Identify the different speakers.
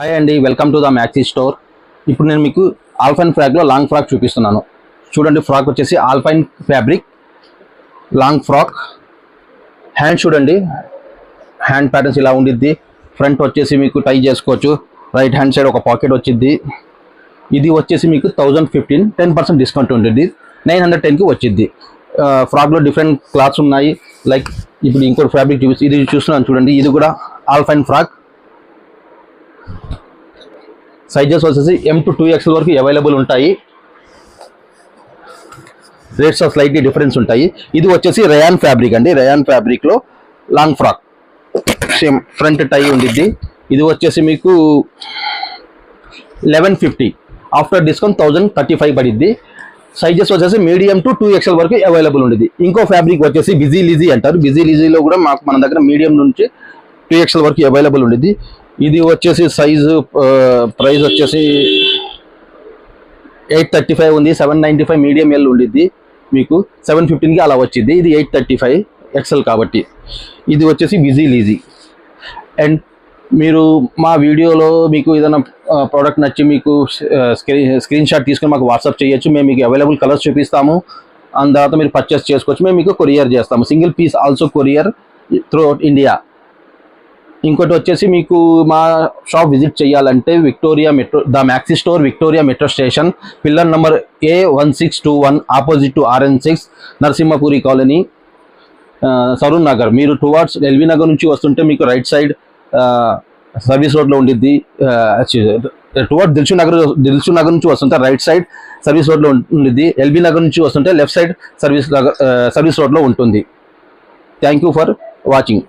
Speaker 1: Hi అండి, welcome to the Maxi store. ఇప్పుడు నేను మీకు ఆల్ఫైన్ ఫ్రాక్లో లాంగ్ ఫ్రాక్ చూపిస్తున్నాను. చూడండి, ఫ్రాక్ వచ్చేసి alpine fabric long frock. Hand చూడండి, హ్యాండ్ ప్యాటర్న్స్ ఇలా ఉండిద్ది. ఫ్రంట్ వచ్చేసి మీకు టై చేసుకోవచ్చు. రైట్ హ్యాండ్ సైడ్ ఒక పాకెట్ వచ్చింది. ఇది వచ్చేసి మీకు 1015, 10% డిస్కౌంట్ ఉంటుంది. 910కి వచ్చింది. ఫ్రాక్లో డిఫరెంట్ క్లాత్స్ ఉన్నాయి. లైక్ ఇప్పుడు ఇంకోటి ఫ్యాబ్రిక్ చూపిస్తుంది. ఇది చూస్తున్నాను చూడండి, ఇది కూడా ఆల్ఫైన్ ఫ్రాక్. సైజెస్ వచ్చేసి M to 2XL వరకు అవైలబుల్ ఉంటాయి. రేట్స్ స్లైట్లీ డిఫరెన్స్ ఉంటాయి. ఇది వచ్చేసి రేయాన్ ఫ్యాబ్రిక్ అండి. రేయాన్ ఫ్యాబ్రిక్లో లాంగ్ ఫ్రాక్, సేమ్ ఫ్రంట్ టై ఉండిద్ది. ఇది వచ్చేసి మీకు 1150, ఆఫ్టర్ డిస్కౌంట్ 1035 పడిద్ది. సైజెస్ వచ్చేసి మీడియం టు 2XL వరకు అవైలబుల్ ఉండేది. ఇంకో ఫ్యాబ్రిక్ వచ్చేసి బిజీ లీజీ అంటారు. బిజీ లీజీలో కూడా మన దగ్గర మీడియం నుంచి 2XL వరకు అవైలబుల్ ఉండేది. ఇది వచ్చేసి సైజు ప్రైస్ వచ్చేసి 835 ఉంది. 795 మీడియం ఎల్ ఉండిద్ది. మీకు 715కి అలా వచ్చింది. ఇది 835 XL కాబట్టి. ఇది వచ్చేసి బిజీ లీజీ. అండ్ మీరు మా వీడియోలో మీకు ఏదైనా ప్రోడక్ట్ నచ్చి మీకు స్క్రీన్ షాట్ తీసుకొని మాకు వాట్సాప్ చేయొచ్చు. మేము మీకు అవైలబుల్ కలర్స్ చూపిస్తాము. అండ్ తర్వాత మీరు పర్చేస్ చేసుకోవచ్చు. మేము మీకు కొరియర్ చేస్తాము. Single piece also courier throughout India. ఇంకోటి వచ్చేసి మీకు మా షాప్ విజిట్ చేయాలంటే Victoria Metro, the Maxi store, Victoria Metro station, pillar number A1621, opposite to RN6, Narasimhapuri colony, Saroon Nagar. మీరు టువార్డ్స్ ఎల్బీ నగర్ నుంచి వస్తుంటే మీకు రైట్ సైడ్ సర్వీస్ రోడ్లో ఉండిద్ది. టువార్డ్ దిల్షు నగర్ నుంచి వస్తుంటే రైట్ సైడ్ సర్వీస్ రోడ్లో ఉండిద్ది. ఎల్బీ నగర్ నుంచి వస్తుంటే లెఫ్ట్ సైడ్ సర్వీస్ రోడ్లో ఉంటుంది. Thank you for watching.